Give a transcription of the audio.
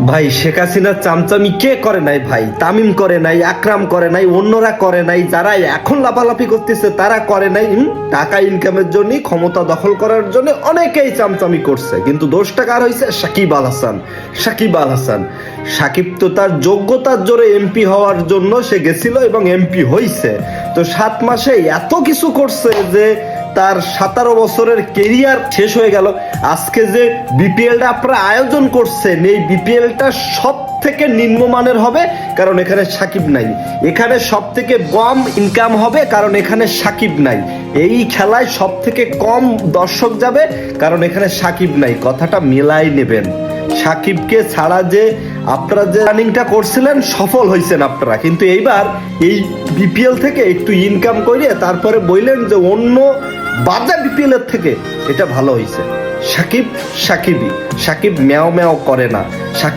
ভাই শেখ হাসিনার চামচামি কে করে নাই ভাই? তামিম করে নাই, আকরাম করে নাই, অন্যরা করে নাই, যারা এখন লাফালাফি করতেছে তারা করে নাই। টাকা ইনকামের জন্য, ক্ষমতা দখল করার জন্য অনেকেই চামচামি করছে, কিন্তু দোষটা কার হয়েছে? সাকিব আল হাসান। সাকিব আল হাসান, সাকিব তো তার যোগ্যতার জোরে এমপি হওয়ার জন্য সে গেছিল এবং এমপি হইছে। তো 7 মাসে এত কিছু করছে যে তার 17 বছরের কেরিয়ার শেষ হয়ে গেল। আজকে যে বিপিএলটা আপনারা আয়োজন করছেন, এই বিপিএলটা সব থেকে নিম্নমানের হবে, কারণ এখানে সাকিব নাই। এখানে সব থেকে কম ইনকাম হবে, কারণ এখানে সাকিব নাই। এই খেলায় সব থেকে কম দর্শক যাবে, কারণ এখানে সাকিব নাই। কথাটা মেলাই নেবেন। সাকিবকে ছাড়া যে আপনারা যে রানিংটা করছিলেন, সফল হয়েছেন আপনারা, কিন্তু এইবার এই বিপিএল থেকে একটু ইনকাম করে তারপরে বললেন যে অন্য বাজা বিপিএল এর থেকে এটা ভালো হয়েছে। সাকিব সাকিবই, সাকিব ম্যাও ম্যাও করে না। সাকিব